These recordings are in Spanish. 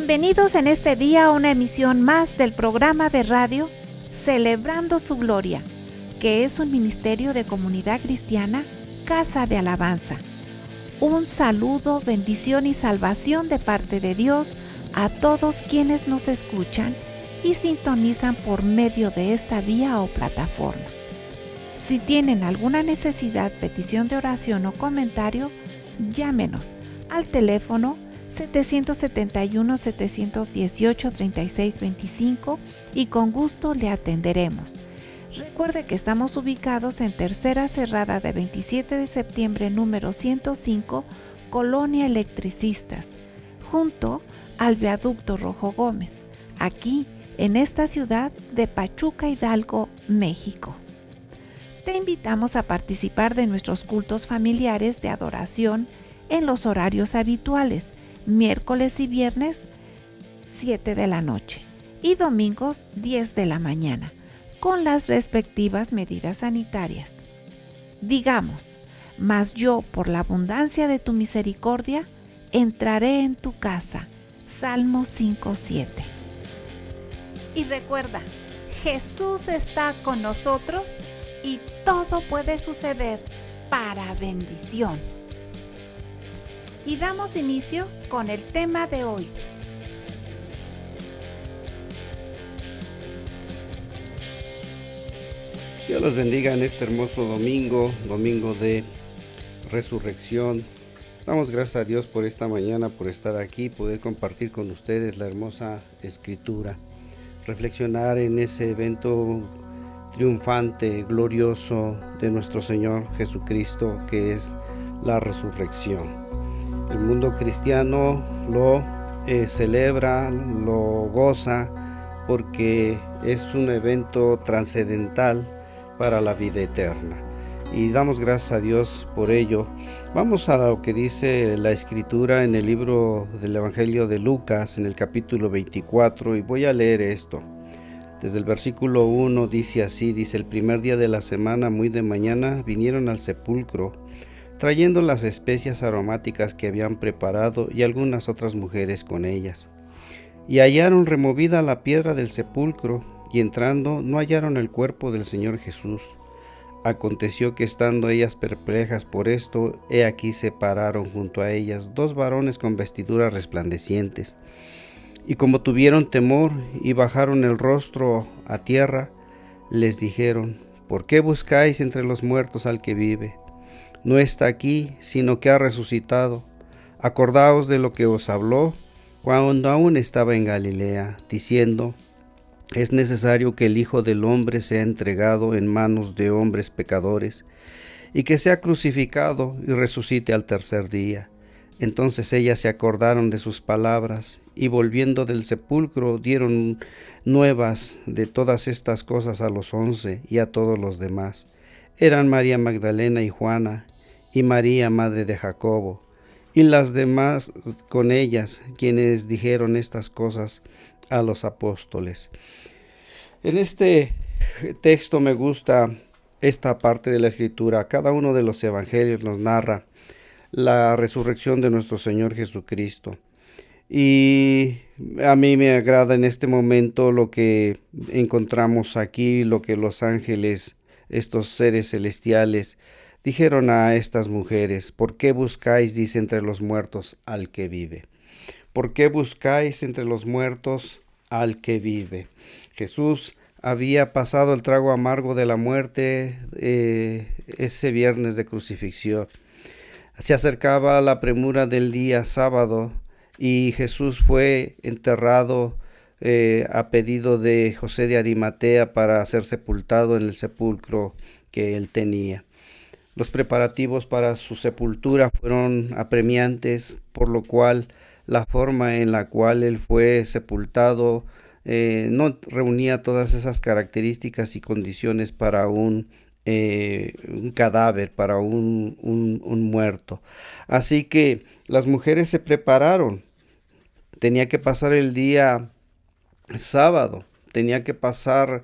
Bienvenidos en este día a una emisión más del programa de radio Celebrando su Gloria, que es un ministerio de comunidad cristiana, Casa de Alabanza. Un saludo, bendición y salvación de parte de Dios a todos quienes nos escuchan y sintonizan por medio de esta vía o plataforma. Si tienen alguna necesidad, petición de oración o comentario, llámenos al teléfono 771-718-3625 y con gusto le atenderemos. Recuerde que estamos ubicados en Tercera Cerrada de 27 de septiembre número 105, Colonia Electricistas, junto al Viaducto Rojo Gómez, aquí en esta ciudad de Pachuca, Hidalgo, México. Te invitamos a participar de nuestros cultos familiares de adoración en los horarios habituales, miércoles y viernes 7 de la noche y domingos 10 de la mañana, con las respectivas medidas sanitarias. Digamos, mas yo por la abundancia de tu misericordia entraré en tu casa. Salmo 5:7. Y recuerda, Jesús está con nosotros y todo puede suceder para bendición. Y damos inicio con el tema de hoy. Dios los bendiga en este hermoso domingo de resurrección. Damos gracias a Dios por esta mañana, por estar aquí, poder compartir con ustedes la hermosa escritura, reflexionar en ese evento triunfante, glorioso de nuestro Señor Jesucristo, que es la resurrección. El mundo cristiano lo celebra, lo goza, porque es un evento trascendental para la vida eterna. Y damos gracias a Dios por ello. Vamos a lo que dice la Escritura en el libro del Evangelio de Lucas, en el capítulo 24, y voy a leer esto. Desde el versículo 1 dice así, el primer día de la semana, muy de mañana, vinieron al sepulcro, trayendo las especias aromáticas que habían preparado y algunas otras mujeres con ellas. Y hallaron removida la piedra del sepulcro, y entrando no hallaron el cuerpo del Señor Jesús. Aconteció que estando ellas perplejas por esto, he aquí se pararon junto a ellas dos varones con vestiduras resplandecientes. Y como tuvieron temor y bajaron el rostro a tierra, les dijeron: ¿por qué buscáis entre los muertos al que vive? No está aquí, sino que ha resucitado. Acordaos de lo que os habló cuando aún estaba en Galilea, diciendo: es necesario que el Hijo del Hombre sea entregado en manos de hombres pecadores, y que sea crucificado y resucite al tercer día. Entonces ellas se acordaron de sus palabras, y volviendo del sepulcro dieron nuevas de todas estas cosas a los 11 y a todos los demás. Eran María Magdalena y Juana, y María, madre de Jacobo, y las demás con ellas, quienes dijeron estas cosas a los apóstoles. En este texto me gusta esta parte de la Escritura. Cada uno de los evangelios nos narra la resurrección de nuestro Señor Jesucristo. Y a mí me agrada en este momento lo que encontramos aquí, lo que los ángeles, estos seres celestiales, dijeron a estas mujeres: ¿por qué buscáis, dice, entre los muertos al que vive? ¿Por qué buscáis entre los muertos al que vive? Jesús había pasado el trago amargo de la muerte ese viernes de crucifixión. Se acercaba la premura del día sábado y Jesús fue enterrado a pedido de José de Arimatea para ser sepultado en el sepulcro que él tenía. Los preparativos para su sepultura fueron apremiantes, por lo cual la forma en la cual él fue sepultado no reunía todas esas características y condiciones para un cadáver, para un muerto. Así que las mujeres se prepararon. Tenía que pasar el día sábado, tenía que pasar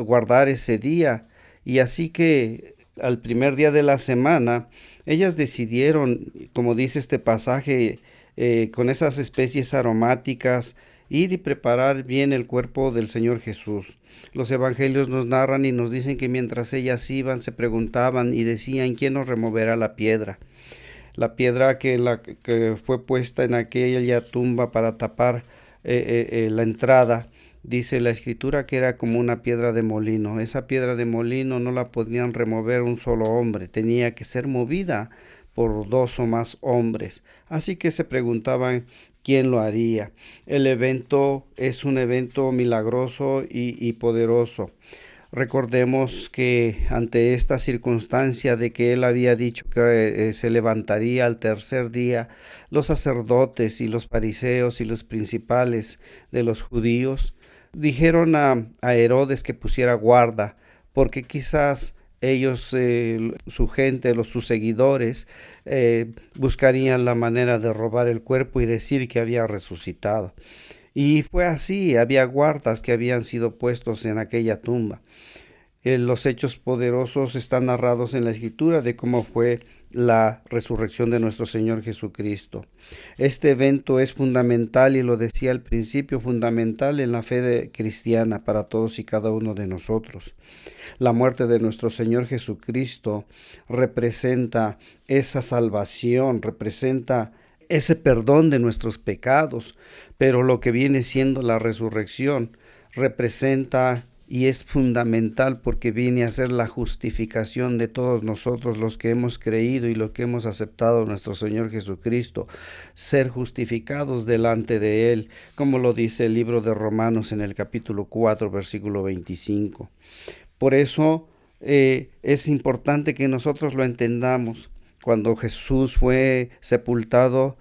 guardar ese día. Y así que al primer día de la semana, ellas decidieron, como dice este pasaje, con esas especies aromáticas, ir y preparar bien el cuerpo del Señor Jesús. Los evangelios nos narran y nos dicen que mientras ellas iban, se preguntaban y decían: ¿quién nos removerá la piedra? La piedra que fue puesta en aquella tumba para tapar la entrada. Dice la escritura que era como una piedra de molino. Esa piedra de molino no la podían remover un solo hombre, tenía que ser movida por dos o más hombres. Así que se preguntaban quién lo haría. El evento es un evento milagroso y poderoso. Recordemos que ante esta circunstancia de que él había dicho que se levantaría al tercer día, los sacerdotes y los fariseos y los principales de los judíos dijeron a Herodes que pusiera guarda, porque quizás ellos, su gente, sus seguidores, buscarían la manera de robar el cuerpo y decir que había resucitado. Y fue así, había guardas que habían sido puestos en aquella tumba. Los hechos poderosos están narrados en la escritura de cómo fue la resurrección de nuestro Señor Jesucristo. Este evento es fundamental, y lo decía al principio, fundamental en la fe cristiana para todos y cada uno de nosotros. La muerte de nuestro Señor Jesucristo representa esa salvación, representa ese perdón de nuestros pecados, pero lo que viene siendo la resurrección representa y es fundamental porque viene a ser la justificación de todos nosotros los que hemos creído y los que hemos aceptado a nuestro Señor Jesucristo, ser justificados delante de Él, como lo dice el libro de Romanos en el capítulo 4, versículo 25. Por eso es importante que nosotros lo entendamos. Cuando Jesús fue sepultado,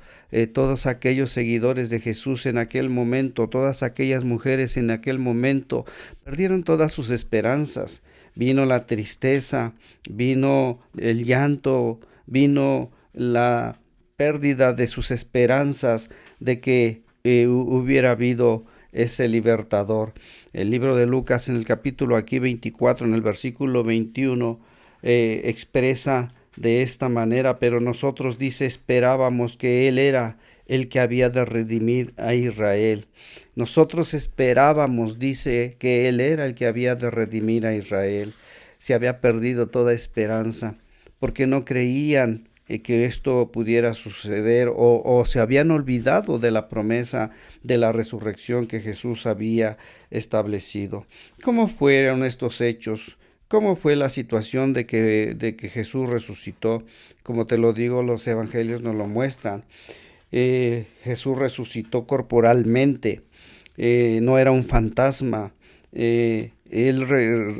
todos aquellos seguidores de Jesús en aquel momento, todas aquellas mujeres en aquel momento, perdieron todas sus esperanzas. Vino la tristeza, vino el llanto, vino la pérdida de sus esperanzas de que hubiera habido ese libertador. El libro de Lucas en el capítulo aquí 24, en el versículo 21, expresa de esta manera: pero nosotros, dice, esperábamos que Él era el que había de redimir a Israel. Nosotros esperábamos, dice, que Él era el que había de redimir a Israel. Se había perdido toda esperanza, porque no creían que esto pudiera suceder, o se habían olvidado de la promesa de la resurrección que Jesús había establecido. ¿Cómo fueron estos hechos? ¿Cómo fue la situación de que Jesús resucitó? Como te lo digo, los evangelios nos lo muestran. Jesús resucitó corporalmente, no era un fantasma. Él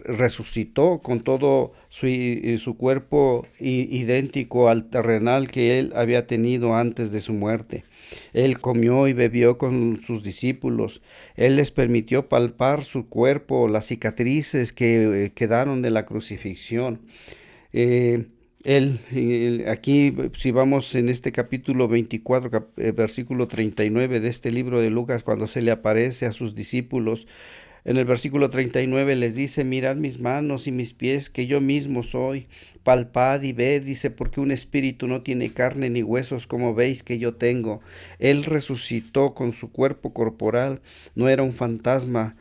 resucitó con todo su cuerpo idéntico al terrenal que él había tenido antes de su muerte. Él comió y bebió con sus discípulos. Él les permitió palpar su cuerpo, las cicatrices que quedaron de la crucifixión. Aquí, si vamos en este capítulo 24, versículo 39 de este libro de Lucas, cuando se le aparece a sus discípulos, en el versículo 39 les dice: mirad mis manos y mis pies, que yo mismo soy. Palpad y ved, dice, porque un espíritu no tiene carne ni huesos como veis que yo tengo. Él resucitó con su cuerpo corporal, no era un fantasma.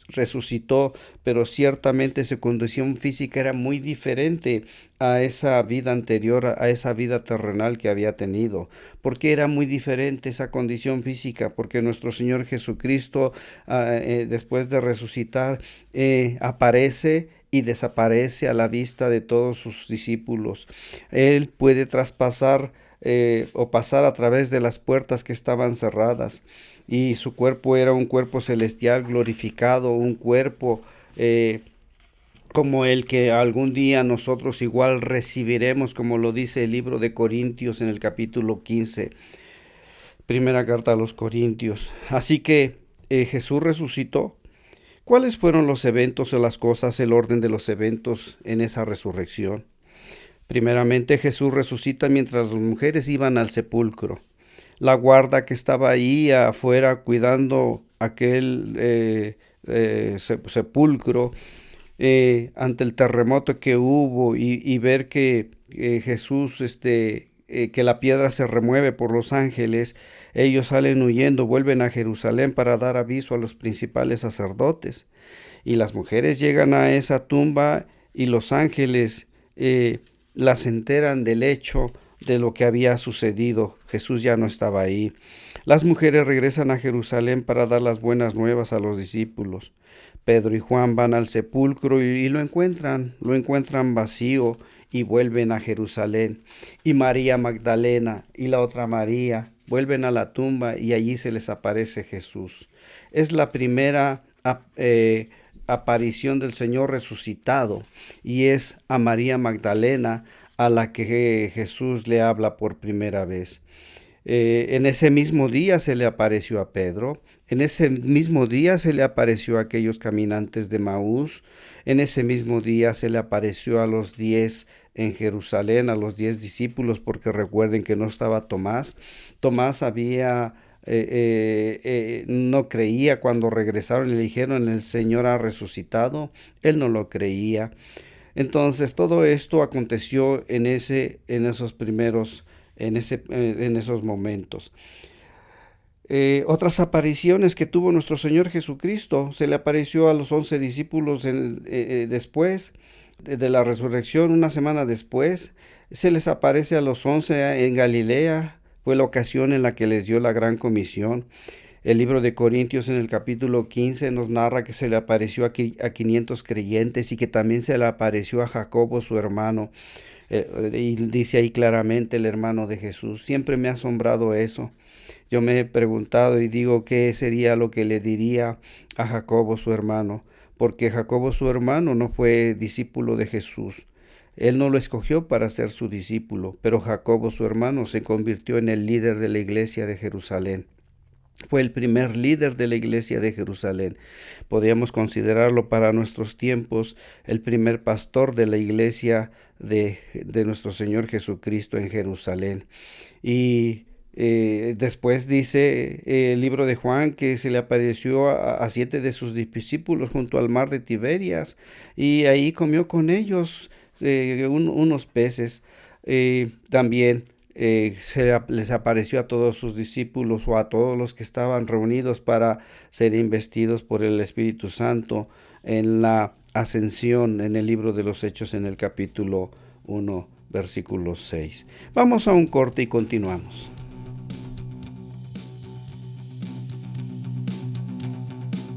Resucitó, pero ciertamente su condición física era muy diferente a esa vida anterior, a esa vida terrenal que había tenido. ¿Por qué era muy diferente esa condición física? Porque nuestro Señor Jesucristo, después de resucitar, aparece y desaparece a la vista de todos sus discípulos. Él puede traspasar o pasar a través de las puertas que estaban cerradas, y su cuerpo era un cuerpo celestial glorificado, un cuerpo como el que algún día nosotros igual recibiremos, como lo dice el libro de Corintios en el capítulo 15, primera carta a los Corintios. Así que Jesús resucitó. ¿Cuáles fueron los eventos o las cosas, el orden de los eventos en esa resurrección? Primeramente, Jesús resucita mientras las mujeres iban al sepulcro. La guarda que estaba ahí afuera cuidando aquel sepulcro, ante el terremoto que hubo, y ver que Jesús que la piedra se remueve por los ángeles, ellos salen huyendo, vuelven a Jerusalén para dar aviso a los principales sacerdotes. Y las mujeres llegan a esa tumba y los ángeles las enteran del hecho de lo que había sucedido. Jesús ya no estaba ahí. Las mujeres regresan a Jerusalén para dar las buenas nuevas a los discípulos. Pedro y Juan van al sepulcro y lo encuentran vacío y vuelven a Jerusalén. Y María Magdalena y la otra María vuelven a la tumba y allí se les aparece Jesús. Es la primera aparición del Señor resucitado y es a María Magdalena a la que Jesús le habla por primera vez. En ese mismo día se le apareció a Pedro, en ese mismo día se le apareció a aquellos caminantes de Maús, en ese mismo día se le apareció a los 10 en Jerusalén, a los 10 discípulos, porque recuerden que no estaba Tomás. Tomás no creía cuando regresaron y le dijeron el Señor ha resucitado, él no lo creía. Entonces todo esto aconteció en esos momentos. Otras apariciones que tuvo nuestro Señor Jesucristo, se le apareció a los 11 discípulos después de la resurrección, una semana después, se les aparece a los 11 en Galilea, fue la ocasión en la que les dio la gran comisión. El libro de Corintios en el capítulo 15 nos narra que se le apareció a 500 creyentes y que también se le apareció a Jacobo, su hermano. Y dice ahí claramente el hermano de Jesús. Siempre me ha asombrado eso. Yo me he preguntado y digo qué sería lo que le diría a Jacobo, su hermano, porque Jacobo, su hermano, no fue discípulo de Jesús. Él no lo escogió para ser su discípulo, pero Jacobo, su hermano, se convirtió en el líder de la iglesia de Jerusalén. Fue el primer líder de la iglesia de Jerusalén. Podríamos considerarlo para nuestros tiempos el primer pastor de la iglesia de nuestro Señor Jesucristo en Jerusalén. Y después dice el libro de Juan que se le apareció a 7 de sus discípulos junto al mar de Tiberias y ahí comió con ellos unos peces. También les apareció a todos sus discípulos o a todos los que estaban reunidos para ser investidos por el Espíritu Santo en la ascensión en el libro de los Hechos en el capítulo 1, versículo 6. Vamos a un corte y continuamos.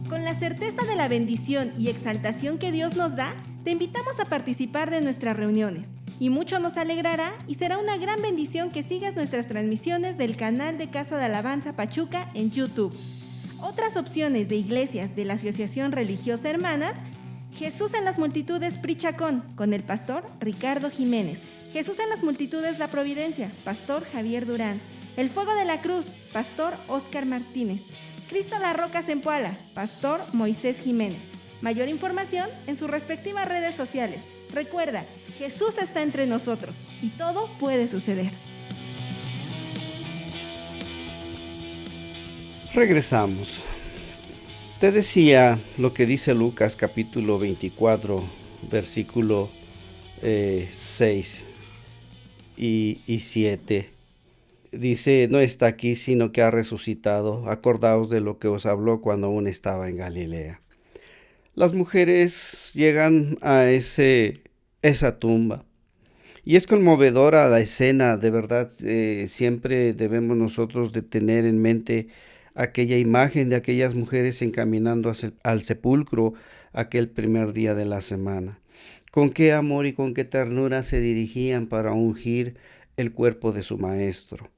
Con la certeza de la bendición y exaltación que Dios nos da, te invitamos a participar de nuestras reuniones. Y mucho nos alegrará y será una gran bendición que sigas nuestras transmisiones del canal de Casa de Alabanza Pachuca en YouTube. Otras opciones de iglesias de la Asociación Religiosa Hermanas: Jesús en las Multitudes Prichacón, con el pastor Ricardo Jiménez. Jesús en las Multitudes La Providencia, pastor Javier Durán. El Fuego de la Cruz, pastor Óscar Martínez. Cristo la Roca Zempoala, pastor Moisés Jiménez. Mayor información en sus respectivas redes sociales. Recuerda, Jesús está entre nosotros y todo puede suceder. Regresamos. Te decía lo que dice Lucas capítulo 24, versículo 6 y 7. Dice, no está aquí, sino que ha resucitado. Acordaos de lo que os habló cuando aún estaba en Galilea. Las mujeres llegan a esa tumba. Y es conmovedora la escena, de verdad. Siempre debemos nosotros de tener en mente aquella imagen de aquellas mujeres encaminando al sepulcro aquel primer día de la semana. Con qué amor y con qué ternura se dirigían para ungir el cuerpo de su maestro.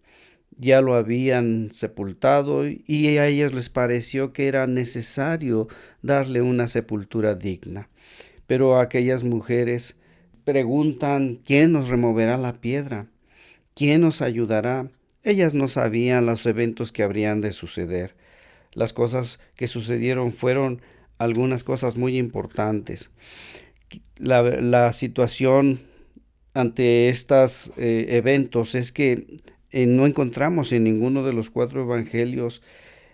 Ya lo habían sepultado y a ellas les pareció que era necesario darle una sepultura digna. Pero aquellas mujeres preguntan, ¿quién nos removerá la piedra? ¿Quién nos ayudará? Ellas no sabían los eventos que habrían de suceder. Las cosas que sucedieron fueron algunas cosas muy importantes. La situación ante estos eventos es que no encontramos en ninguno de los 4 evangelios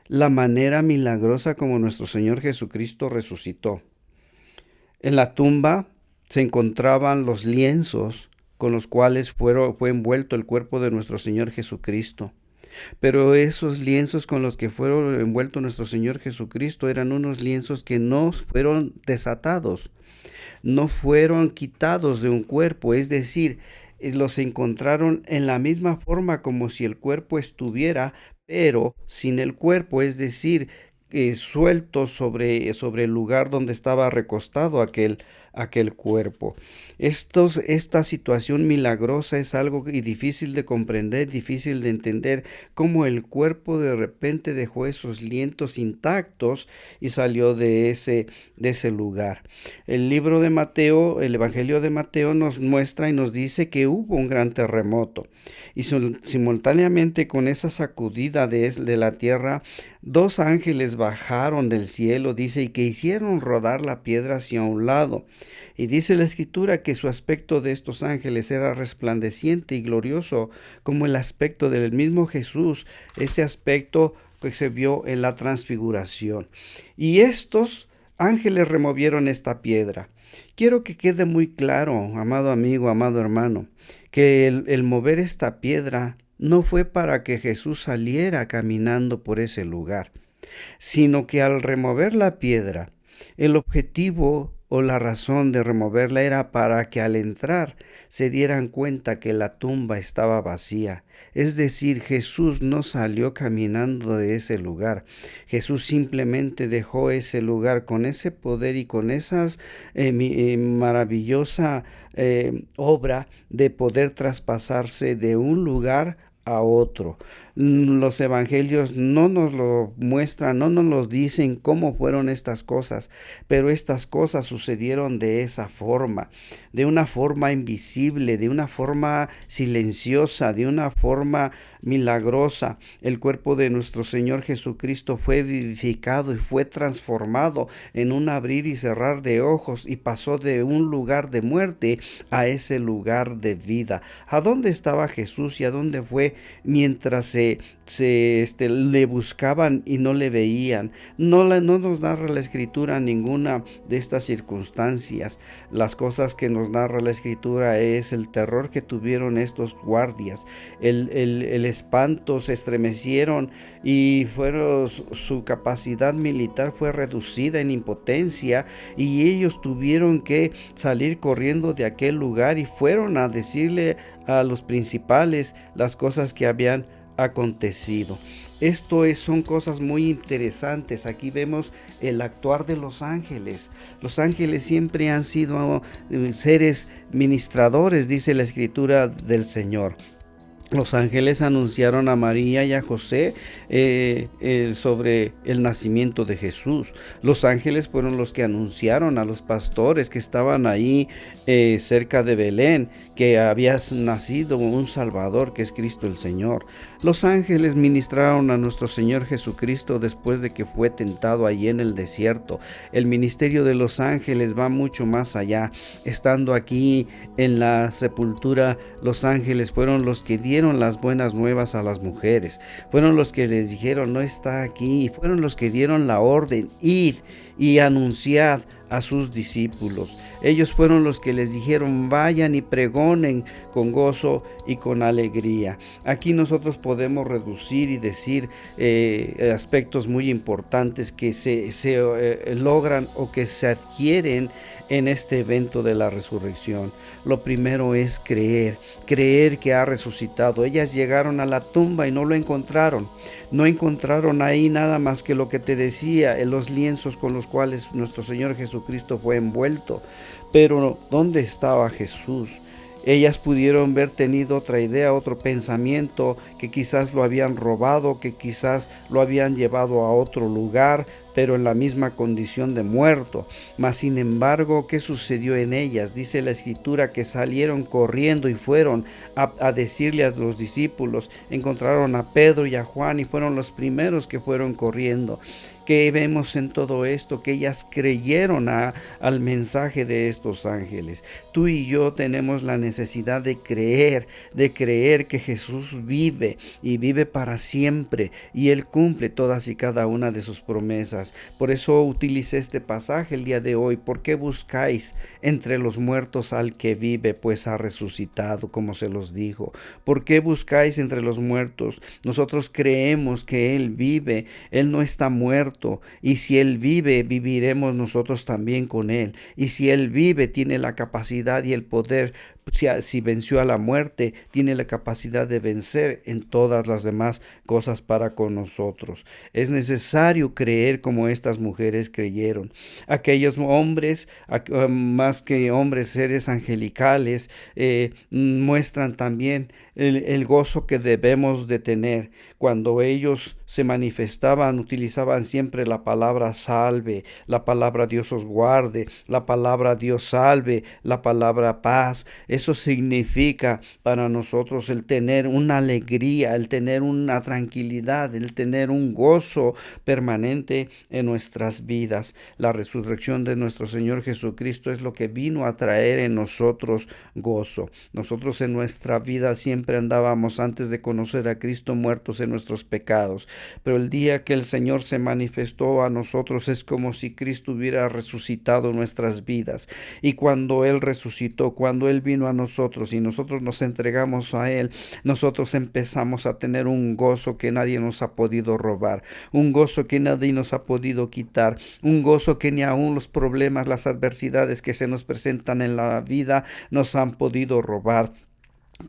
la manera milagrosa como nuestro Señor Jesucristo resucitó. En la tumba se encontraban los lienzos con los cuales fue envuelto el cuerpo de nuestro Señor Jesucristo. Pero esos lienzos con los que fueron envueltos nuestro Señor Jesucristo eran unos lienzos que no fueron desatados, no fueron quitados de un cuerpo, es decir, los encontraron en la misma forma como si el cuerpo estuviera, pero sin el cuerpo, es decir, sueltos sobre el lugar donde estaba recostado aquel cuerpo. Esta situación milagrosa es algo difícil de comprender, difícil de entender, cómo el cuerpo de repente dejó esos lienzos intactos y salió de ese lugar. El libro de Mateo, el Evangelio de Mateo nos muestra y nos dice que hubo un gran terremoto y simultáneamente con esa sacudida de la tierra, 2 ángeles bajaron del cielo, dice, y que hicieron rodar la piedra hacia un lado. Y dice la Escritura que su aspecto de estos ángeles era resplandeciente y glorioso, como el aspecto del mismo Jesús, ese aspecto que se vio en la transfiguración. Y estos ángeles removieron esta piedra. Quiero que quede muy claro, amado amigo, amado hermano, que el mover esta piedra no fue para que Jesús saliera caminando por ese lugar, sino que al remover la piedra, el objetivo o la razón de removerla era para que al entrar se dieran cuenta que la tumba estaba vacía. Es decir, Jesús no salió caminando de ese lugar. Jesús simplemente dejó ese lugar con ese poder y con esas maravillosa obra de poder traspasarse de un lugar a otro. Los evangelios no nos lo muestran, no nos lo dicen cómo fueron estas cosas, pero estas cosas sucedieron de esa forma, de una forma invisible, de una forma silenciosa, de una forma milagrosa. El cuerpo de nuestro Señor Jesucristo fue vivificado y fue transformado en un abrir y cerrar de ojos y pasó de un lugar de muerte a ese lugar de vida. ¿A dónde estaba Jesús y a dónde fue mientras le buscaban y no le veían? No nos narra la Escritura ninguna de estas circunstancias. Las cosas que nos narra la Escritura es el terror que tuvieron estos guardias, el espanto, se estremecieron y su capacidad militar fue reducida en impotencia y ellos tuvieron que salir corriendo de aquel lugar y fueron a decirle a los principales las cosas que habían acontecido. Son cosas muy interesantes. Aquí vemos el actuar de los ángeles. Los ángeles siempre han sido seres ministradores, dice la Escritura del Señor. Los ángeles anunciaron a María y a José sobre el nacimiento de Jesús. Los ángeles fueron los que anunciaron a los pastores que estaban ahí cerca de Belén que había nacido un Salvador, que es Cristo el Señor. Los ángeles ministraron a nuestro Señor Jesucristo después de que fue tentado allí en el desierto. El ministerio de los ángeles va mucho más allá. Estando aquí en la sepultura, los ángeles fueron los que dieron las buenas nuevas a las mujeres. Fueron los que les dijeron, no está aquí. Y fueron los que dieron la orden, id y anunciad a sus discípulos. Ellos fueron los que les dijeron, vayan y pregonen con gozo y con alegría. Aquí nosotros podemos reducir y decir aspectos muy importantes que se logran o que se adquieren en este evento de la resurrección. Lo primero es creer que ha resucitado. Ellas llegaron a la tumba y no lo encontraron. No encontraron ahí nada más que lo que te decía, en los lienzos con los cuales nuestro Señor Jesucristo fue envuelto. Pero ¿dónde estaba Jesús? Ellas pudieron haber tenido otra idea, otro pensamiento, que quizás lo habían robado, que quizás lo habían llevado a otro lugar, pero en la misma condición de muerto. Mas sin embargo, ¿qué sucedió en ellas? Dice la Escritura que salieron corriendo y fueron a decirle a los discípulos. Encontraron a Pedro y a Juan y fueron los primeros que fueron corriendo. ¿Qué vemos en todo esto? Que ellas creyeron al mensaje de estos ángeles. Tú y yo tenemos la necesidad de creer que Jesús vive y vive para siempre, y Él cumple todas y cada una de sus promesas. vidas. Por eso utilicé este pasaje el día de hoy. ¿Por qué buscáis entre los muertos al que vive? Pues ha resucitado, como se los dijo. ¿Por qué buscáis entre los muertos? Nosotros creemos que Él vive, Él no está muerto, y si Él vive, viviremos nosotros también con Él. Y si Él vive, tiene la capacidad y el poder. Si venció a la muerte, tiene la capacidad de vencer en todas las demás cosas para con nosotros. Es necesario creer como estas mujeres creyeron. Aquellos hombres, más que hombres, seres angelicales, muestran también el gozo que debemos de tener. Cuando ellos se manifestaban, utilizaban siempre la palabra salve, la palabra Dios os guarde, la palabra Dios salve, la palabra paz. Eso significa para nosotros el tener una alegría, el tener una tranquilidad, el tener un gozo permanente en nuestras vidas. La resurrección de nuestro Señor Jesucristo es lo que vino a traer en nosotros gozo. Nosotros en nuestra vida siempre andábamos, antes de conocer a Cristo, muertos en nuestros pecados, pero el día que el Señor se manifestó a nosotros es como si Cristo hubiera resucitado nuestras vidas. Y cuando Él resucitó, cuando Él vino a nosotros y nosotros nos entregamos a Él, nosotros empezamos a tener un gozo que nadie nos ha podido robar, un gozo que nadie nos ha podido quitar, un gozo que ni aún los problemas, las adversidades que se nos presentan en la vida nos han podido robar.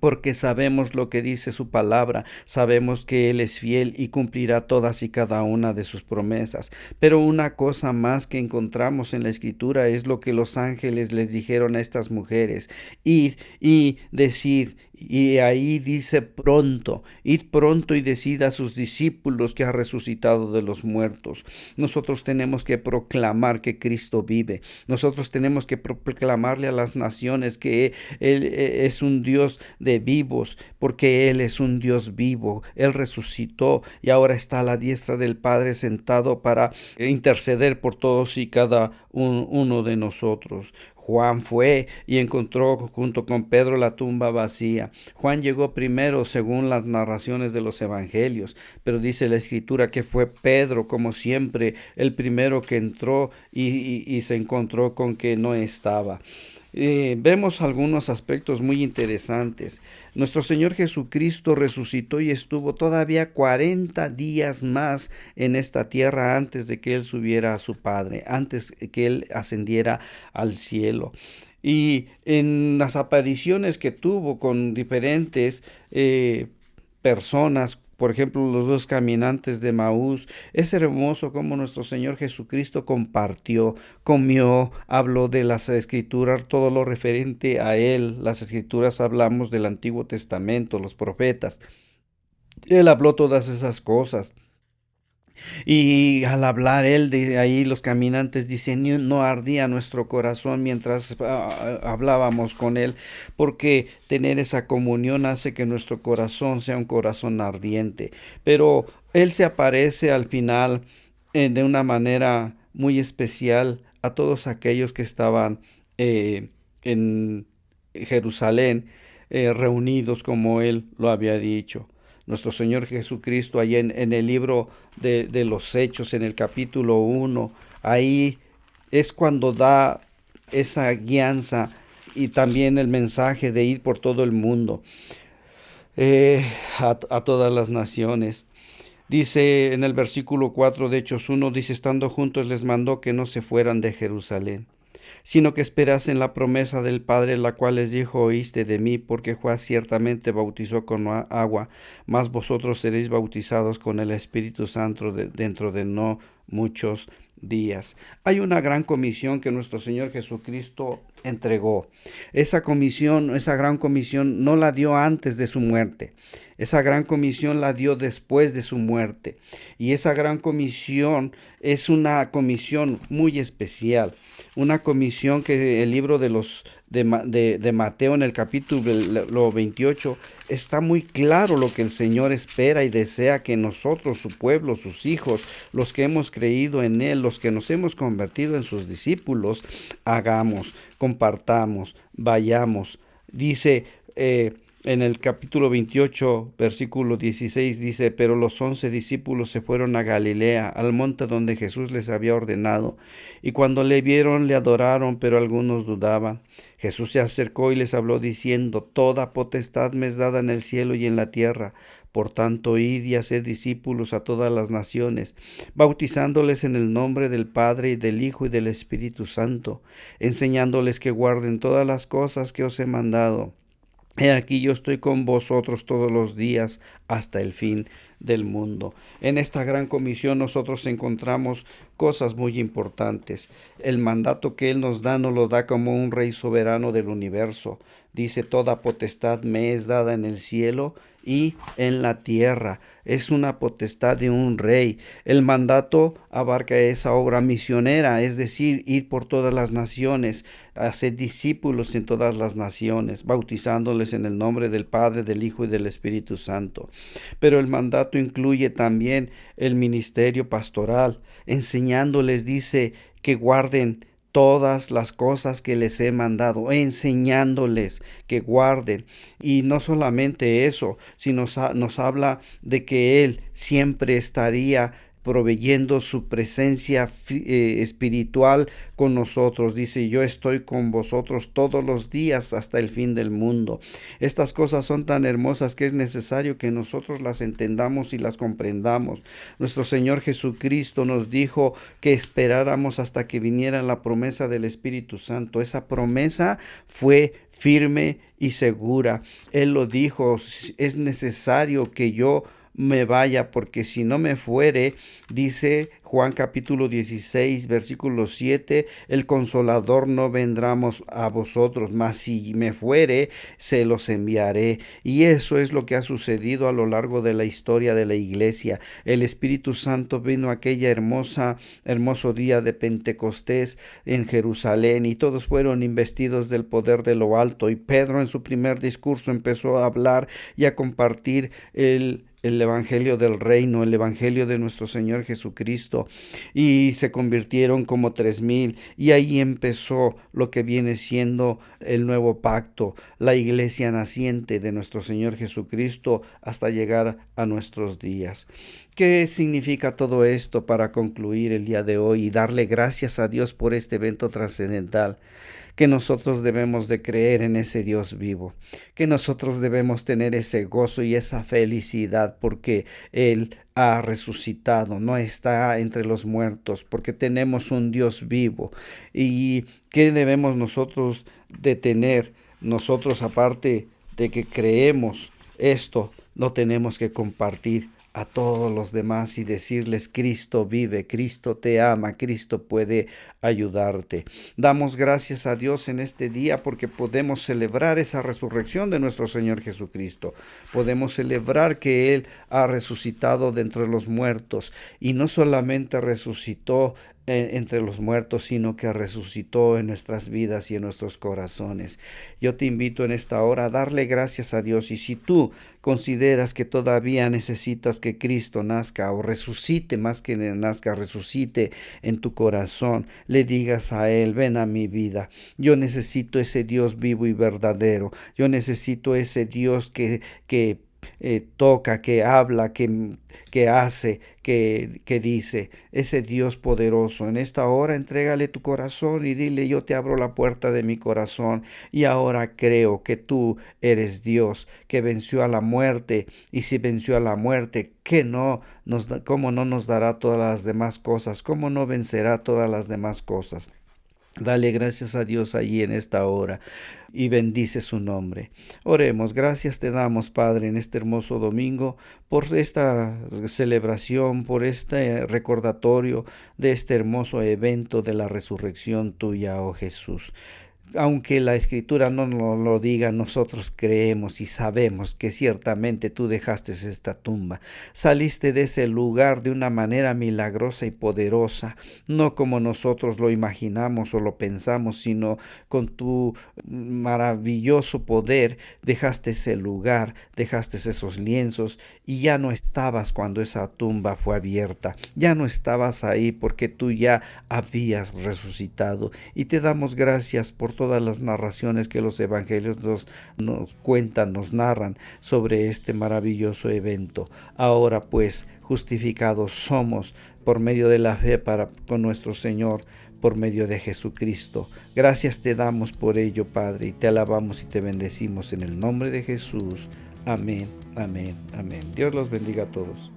Porque sabemos lo que dice su palabra, sabemos que Él es fiel y cumplirá todas y cada una de sus promesas. Pero una cosa más que encontramos en la Escritura es lo que los ángeles les dijeron a estas mujeres: id y decid. Y ahí dice id pronto y decid a sus discípulos que ha resucitado de los muertos. Nosotros tenemos que proclamar que Cristo vive. Nosotros tenemos que proclamarle a las naciones que Él es un Dios de vivos, porque Él es un Dios vivo. Él resucitó y ahora está a la diestra del Padre sentado para interceder por todos y cada uno de nosotros. Juan fue y encontró junto con Pedro la tumba vacía. Juan llegó primero según las narraciones de los evangelios, pero dice la Escritura que fue Pedro, como siempre, el primero que entró y se encontró con que no estaba. Vemos algunos aspectos muy interesantes. Nuestro Señor Jesucristo resucitó y estuvo todavía 40 días más en esta tierra antes de que Él subiera a su Padre, antes que Él ascendiera al cielo. Y en las apariciones que tuvo con diferentes personas, por ejemplo, los dos caminantes de Emaús, es hermoso cómo nuestro Señor Jesucristo compartió, comió, habló de las Escrituras, todo lo referente a Él. Las Escrituras hablamos del Antiguo Testamento, los profetas. Él habló todas esas cosas. Y al hablar Él, de ahí los caminantes dicen, no ardía nuestro corazón mientras hablábamos con Él, porque tener esa comunión hace que nuestro corazón sea un corazón ardiente. Pero Él se aparece al final de una manera muy especial a todos aquellos que estaban en Jerusalén, reunidos como Él lo había dicho. Nuestro Señor Jesucristo, allá en el libro de los Hechos, en el capítulo 1, ahí es cuando da esa guianza y también el mensaje de ir por todo el mundo, a todas las naciones. Dice en el versículo 4 de Hechos 1, dice, estando juntos les mandó que no se fueran de Jerusalén, sino que esperasen la promesa del Padre, la cual les dijo, oíste de mí, porque Juan ciertamente bautizó con agua, mas vosotros seréis bautizados con el Espíritu Santo dentro de no muchos días. Hay una gran comisión que nuestro Señor Jesucristo entregó. Esa gran comisión no la dio antes de su muerte. Esa gran comisión la dio después de su muerte. Y esa gran comisión es una comisión muy especial. Una comisión que el libro de Mateo en el capítulo 28 está muy claro lo que el Señor espera y desea que nosotros, su pueblo, sus hijos, los que hemos creído en Él, los que nos hemos convertido en sus discípulos, hagamos, compartamos, vayamos. Dice En el capítulo 28, versículo 16 dice: pero los 11 discípulos se fueron a Galilea, al monte donde Jesús les había ordenado. Y cuando le vieron, le adoraron, pero algunos dudaban. Jesús se acercó y les habló diciendo: toda potestad me es dada en el cielo y en la tierra. Por tanto, id y haced discípulos a todas las naciones, bautizándoles en el nombre del Padre y del Hijo y del Espíritu Santo, enseñándoles que guarden todas las cosas que os he mandado. He aquí yo estoy con vosotros todos los días hasta el fin del mundo. En esta gran comisión nosotros encontramos cosas muy importantes. El mandato que Él nos lo da como un rey soberano del universo. Dice: toda potestad me es dada en el cielo y en la tierra. Es una potestad de un rey. El mandato abarca esa obra misionera, es decir, ir por todas las naciones, hacer discípulos en todas las naciones, bautizándoles en el nombre del Padre, del Hijo y del Espíritu Santo. Pero el mandato incluye también el ministerio pastoral, enseñándoles, dice, que guarden todas las cosas que les he mandado, enseñándoles que guarden. Y no solamente eso, sino nos habla de que Él siempre estaría proveyendo su presencia espiritual con nosotros. Dice: yo estoy con vosotros todos los días hasta el fin del mundo. Estas cosas son tan hermosas que es necesario que nosotros las entendamos y las comprendamos. Nuestro Señor Jesucristo nos dijo que esperáramos hasta que viniera la promesa del Espíritu Santo. Esa promesa fue firme y segura. Él lo dijo: es necesario que yo me vaya, porque si no me fuere, dice Juan capítulo 16, versículo 7, el Consolador no vendrá a vosotros, mas si me fuere, se los enviaré. Y eso es lo que ha sucedido a lo largo de la historia de la iglesia. El Espíritu Santo vino aquella hermoso día de Pentecostés en Jerusalén, y todos fueron investidos del poder de lo alto. Y Pedro, en su primer discurso, empezó a hablar y a compartir el evangelio del reino, el evangelio de nuestro Señor Jesucristo, y se convirtieron como 3,000, y ahí empezó lo que viene siendo el nuevo pacto, la iglesia naciente de nuestro Señor Jesucristo hasta llegar a nuestros días. ¿Qué significa todo esto para concluir el día de hoy y darle gracias a Dios por este evento trascendental? Que nosotros debemos de creer en ese Dios vivo, que nosotros debemos tener ese gozo y esa felicidad porque Él ha resucitado, no está entre los muertos, porque tenemos un Dios vivo. ¿Y qué debemos nosotros de tener? Nosotros, aparte de que creemos esto, lo tenemos que compartir a todos los demás y decirles: Cristo vive, Cristo te ama, Cristo puede ayudarte. Damos gracias a Dios en este día porque podemos celebrar esa resurrección de nuestro Señor Jesucristo. Podemos celebrar que Él ha resucitado de entre los muertos, y no solamente resucitó entre los muertos, sino que resucitó en nuestras vidas y en nuestros corazones. Yo te invito en esta hora a darle gracias a Dios, y si tú consideras que todavía necesitas que Cristo nazca o resucite, más que nazca, resucite en tu corazón, le digas a Él: ven a mi vida, yo necesito ese Dios vivo y verdadero, yo necesito ese Dios que toca, que habla, que hace, que dice, ese Dios poderoso. En esta hora entrégale tu corazón y dile: yo te abro la puerta de mi corazón, y ahora creo que tú eres Dios, que venció a la muerte, y si venció a la muerte, ¿cómo no nos dará todas las demás cosas? ¿Cómo no vencerá todas las demás cosas? Dale gracias a Dios allí en esta hora y bendice su nombre. Oremos. Gracias te damos, Padre, en este hermoso domingo, por esta celebración, por este recordatorio de este hermoso evento de la resurrección tuya, oh Jesús. Aunque la Escritura no nos lo diga, nosotros creemos y sabemos que ciertamente tú dejaste esta tumba. Saliste de ese lugar de una manera milagrosa y poderosa, no como nosotros lo imaginamos o lo pensamos, sino con tu maravilloso poder dejaste ese lugar, dejaste esos lienzos, y ya no estabas cuando esa tumba fue abierta. Ya no estabas ahí porque tú ya habías resucitado, y te damos gracias por todas las narraciones que los evangelios nos cuentan, nos narran sobre este maravilloso evento. Ahora pues, justificados somos por medio de la fe con nuestro Señor, por medio de Jesucristo. Gracias te damos por ello, Padre, y te alabamos y te bendecimos en el nombre de Jesús. Amén, amén, amén. Dios los bendiga a todos.